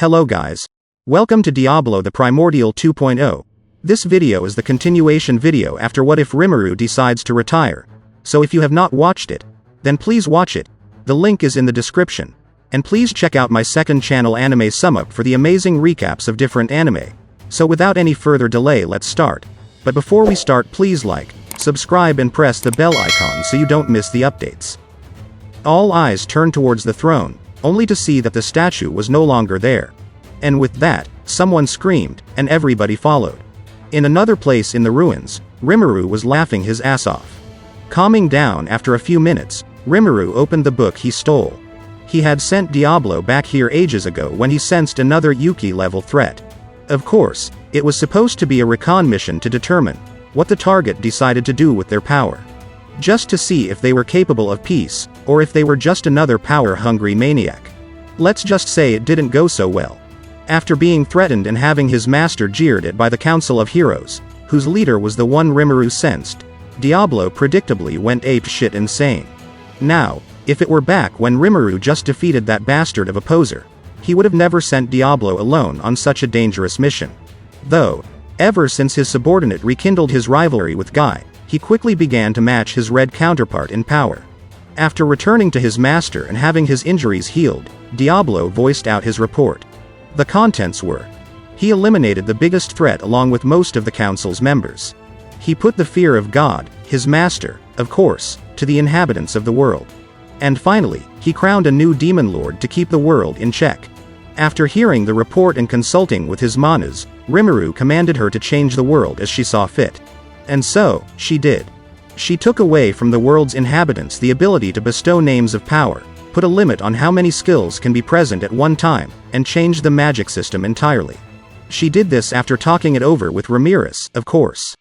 Hello guys. Welcome to Diablo the Primordial 2.0. This video is the continuation video after What If Rimuru decides to retire. So if you have not watched it, then please watch it. The link is in the description. And please check out my second channel Anime Sum Up for the amazing recaps of different anime. So without any further delay, let's start. But before we start, please like, subscribe and press the bell icon so you don't miss the updates. All eyes turned towards the throne, only to see that the statue was no longer there. And with that, someone screamed, and everybody followed. In another place in the ruins, Rimuru was laughing his ass off. Calming down after a few minutes, Rimuru opened the book he stole. He had sent Diablo back here ages ago when he sensed another Yuki-level threat. Of course, it was supposed to be a recon mission to determine what the target decided to do with their power. Just to see if they were capable of peace, or if they were just another power-hungry maniac. Let's just say it didn't go so well. After being threatened and having his master jeered at by the Council of Heroes, whose leader was the one Rimuru sensed, Diablo predictably went apeshit insane. Now, if it were back when Rimuru just defeated that bastard of a poser, he would have never sent Diablo alone on such a dangerous mission. Though, ever since his subordinate rekindled his rivalry with Guy, he quickly began to match his red counterpart in power. After returning to his master and having his injuries healed, Diablo voiced out his report. The contents were: he eliminated the biggest threat along with most of the council's members. He put the fear of God, his master, of course, to the inhabitants of the world. And finally, he crowned a new demon lord to keep the world in check. After hearing the report and consulting with his manas, Rimuru commanded her to change the world as she saw fit. And so, she did. She took away from the world's inhabitants the ability to bestow names of power, put a limit on how many skills can be present at one time, and changed the magic system entirely. She did this after talking it over with Ramirez, of course.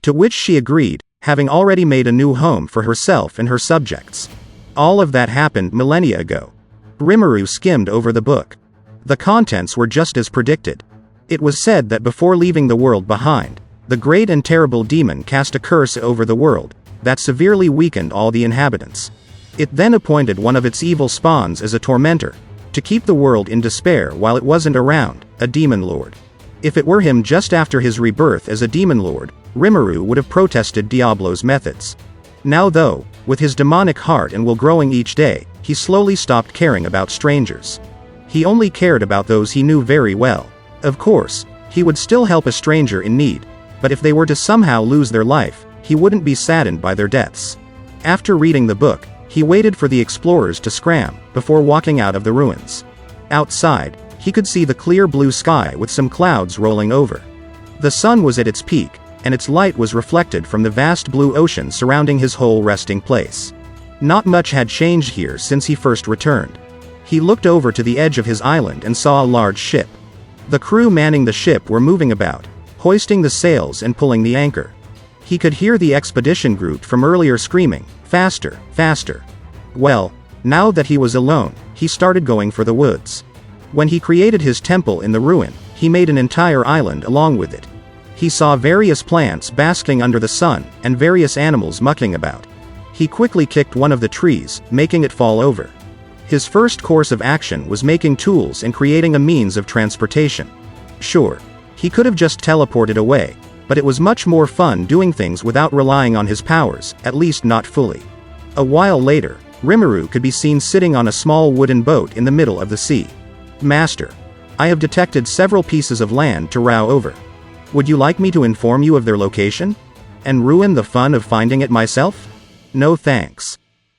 To which she agreed, having already made a new home for herself and her subjects. All of that happened millennia ago. Rimuru skimmed over the book. The contents were just as predicted. It was said that before leaving the world behind, the great and terrible demon cast a curse over the world that severely weakened all the inhabitants. It then appointed one of its evil spawns as a tormentor, to keep the world in despair while it wasn't around, a demon lord. If it were him just after his rebirth as a demon lord, Rimuru would have protested Diablo's methods. Now though, with his demonic heart and will growing each day, he slowly stopped caring about strangers. He only cared about those he knew very well. Of course, he would still help a stranger in need, but if they were to somehow lose their life, he wouldn't be saddened by their deaths. After reading the book, he waited for the explorers to scram, before walking out of the ruins. Outside, he could see the clear blue sky with some clouds rolling over. The sun was at its peak, and its light was reflected from the vast blue ocean surrounding his whole resting place. Not much had changed here since he first returned. He looked over to the edge of his island and saw a large ship. The crew manning the ship were moving about, hoisting the sails and pulling the anchor. He could hear the expedition group from earlier screaming, "Faster, faster." Well, now that he was alone, he started going for the woods. When he created his temple in the ruin, he made an entire island along with it. He saw various plants basking under the sun, and various animals mucking about. He quickly kicked one of the trees, making it fall over. His first course of action was making tools and creating a means of transportation. Sure, he could have just teleported away, but it was much more fun doing things without relying on his powers, at least not fully. A while later, Rimuru could be seen sitting on a small wooden boat in the middle of the sea. "Master, I have detected several pieces of land to row over. Would you like me to inform you of their location? And ruin the fun of finding it myself? No thanks."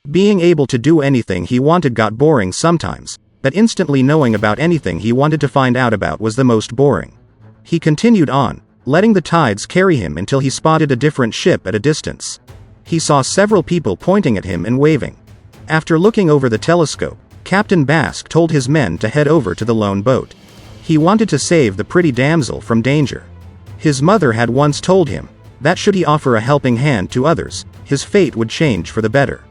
Being able to do anything he wanted got boring sometimes, but instantly knowing about anything he wanted to find out about was the most boring. He continued on, letting the tides carry him until he spotted a different ship at a distance. He saw several people pointing at him and waving. After looking over the telescope, Captain Basque told his men to head over to the lone boat. He wanted to save the pretty damsel from danger. His mother had once told him that should he offer a helping hand to others, his fate would change for the better.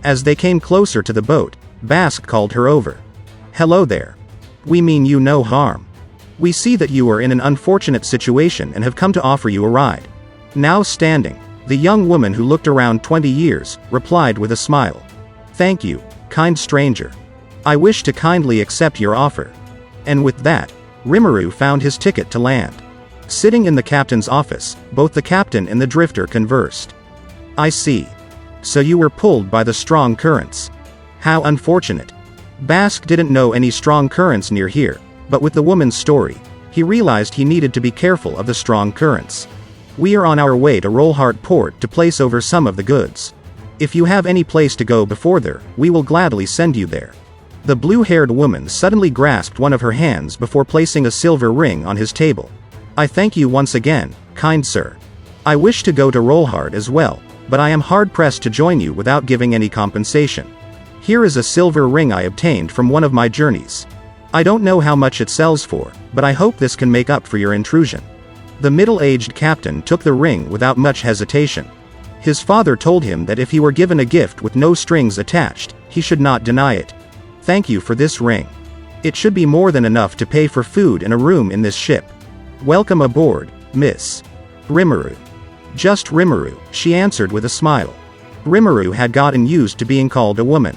As they came closer to the boat, Basque called her over. "Hello there. We mean you no harm. We see that you are in an unfortunate situation and have come to offer you a ride." Now standing, the young woman who looked around 20 years, replied with a smile. "Thank you, kind stranger. I wish to kindly accept your offer." And with that, Rimuru found his ticket to land. Sitting in the captain's office, both the captain and the drifter conversed. I see. So you were pulled by the strong currents. How unfortunate. Bask didn't know any strong currents near here, but with the woman's story, he realized he needed to be careful of the strong currents. We are on our way to Rollhart Port to place over some of the goods. If you have any place to go before there, we will gladly send you there. The blue-haired woman suddenly grasped one of her hands before placing a silver ring on his table. I thank you once again, kind sir. I wish to go to Rollhart as well, but I am hard-pressed to join you without giving any compensation. Here is a silver ring I obtained from one of my journeys. I don't know how much it sells for, but I hope this can make up for your intrusion. The middle-aged captain took the ring without much hesitation. His father told him that if he were given a gift with no strings attached, he should not deny it. Thank you for this ring. It should be more than enough to pay for food and a room in this ship. Welcome aboard, Miss Rimuru. Just Rimuru, she answered with a smile. Rimuru had gotten used to being called a woman.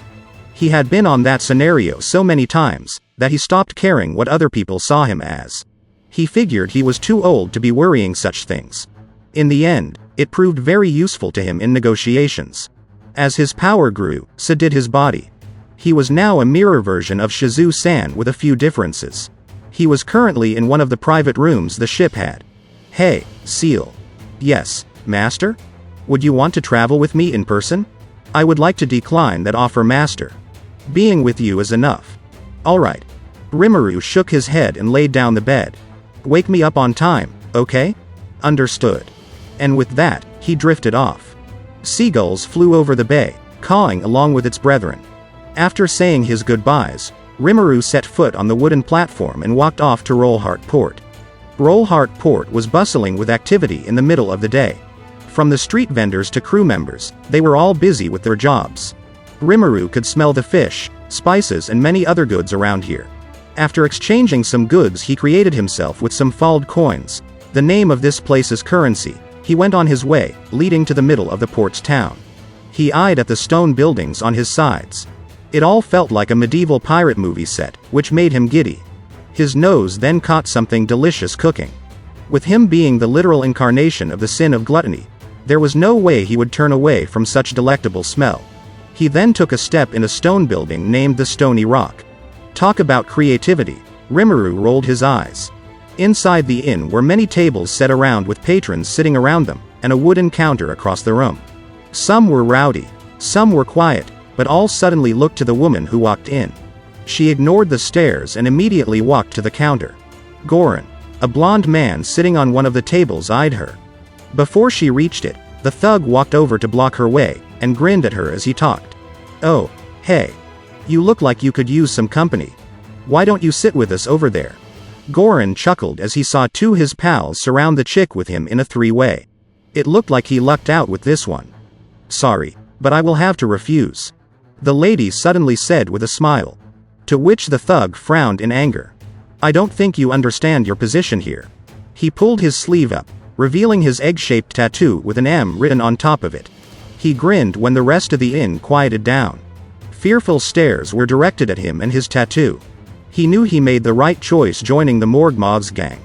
He had been on that scenario so many times, that he stopped caring what other people saw him as. He figured he was too old to be worrying such things. In the end, it proved very useful to him in negotiations. As his power grew, so did his body. He was now a mirror version of Shizu-san with a few differences. He was currently in one of the private rooms the ship had. Hey, Seal. Yes, Master? Would you want to travel with me in person? I would like to decline that offer, Master. Being with you is enough. Alright. Rimuru shook his head and laid down the bed. Wake me up on time, okay? Understood. And with that, he drifted off. Seagulls flew over the bay, cawing along with its brethren. After saying his goodbyes, Rimuru set foot on the wooden platform and walked off to Rollhart Port. Rollhart Port was bustling with activity in the middle of the day. From the street vendors to crew members, they were all busy with their jobs. Rimuru could smell the fish, spices and many other goods around here. After exchanging some goods, he created himself with some falled coins, the name of this place's currency. He went on his way, leading to the middle of the port's town. He eyed at the stone buildings on his sides. It all felt like a medieval pirate movie set, which made him giddy. His nose then caught something delicious cooking. With him being the literal incarnation of the sin of gluttony, there was no way he would turn away from such delectable smell. He then took a step in a stone building named the Stony Rock. Talk about creativity, Rimuru rolled his eyes. Inside the inn were many tables set around with patrons sitting around them, and a wooden counter across the room. Some were rowdy, some were quiet, but all suddenly looked to the woman who walked in. She ignored the stares and immediately walked to the counter. Goran, a blond man sitting on one of the tables, eyed her. Before she reached it, the thug walked over to block her way, and grinned at her as he talked. Oh, hey. You look like you could use some company. Why don't you sit with us over there? Goran chuckled as he saw two his pals surround the chick with him in a three-way. It looked like he lucked out with this one. Sorry, but I will have to refuse. The lady suddenly said with a smile. To which the thug frowned in anger. I don't think you understand your position here. He pulled his sleeve up, revealing his egg-shaped tattoo with an M written on top of it. He grinned when the rest of the inn quieted down. Fearful stares were directed at him and his tattoo. He knew he made the right choice joining the Morgmoth's gang.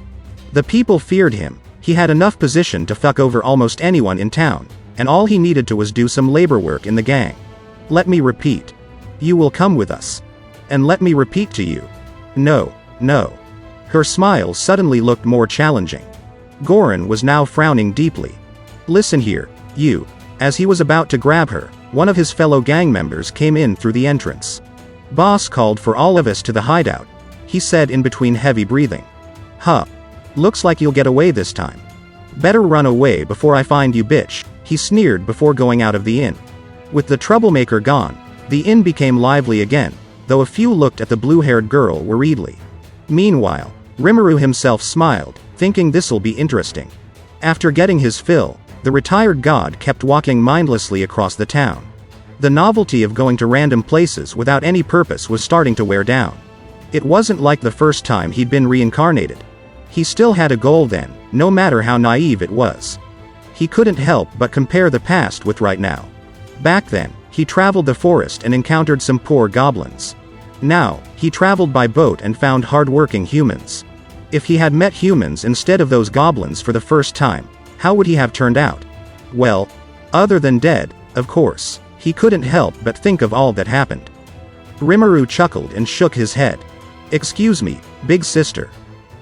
The people feared him. He had enough position to fuck over almost anyone in town, and all he needed to was do some labor work in the gang. Let me repeat. You will come with us. And let me repeat to you. No, no. Her smile suddenly looked more challenging. Goran was now frowning deeply. Listen here, you. As he was about to grab her, one of his fellow gang members came in through the entrance. Boss called for all of us to the hideout, he said in between heavy breathing. Huh. Looks like you'll get away this time. Better run away before I find you, bitch, he sneered before going out of the inn. With the troublemaker gone, the inn became lively again, though a few looked at the blue-haired girl worriedly. Meanwhile, Rimuru himself smiled, thinking this'll be interesting. After getting his fill, the retired god kept walking mindlessly across the town. The novelty of going to random places without any purpose was starting to wear down. It wasn't like the first time he'd been reincarnated. He still had a goal then, no matter how naive it was. He couldn't help but compare the past with right now. Back then, he traveled the forest and encountered some poor goblins. Now, he traveled by boat and found hard-working humans. If he had met humans instead of those goblins for the first time, how would he have turned out? Well, other than dead, of course. He couldn't help but think of all that happened. Rimuru chuckled and shook his head. "Excuse me, big sister."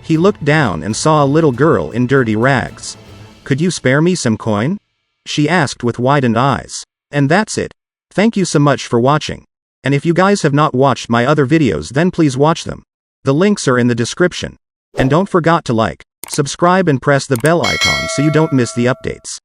He looked down and saw a little girl in dirty rags. "Could you spare me some coin?" she asked with widened eyes. And that's it. Thank you so much for watching. And if you guys have not watched my other videos, then please watch them. The links are in the description. And don't forget to like, subscribe and press the bell icon so you don't miss the updates.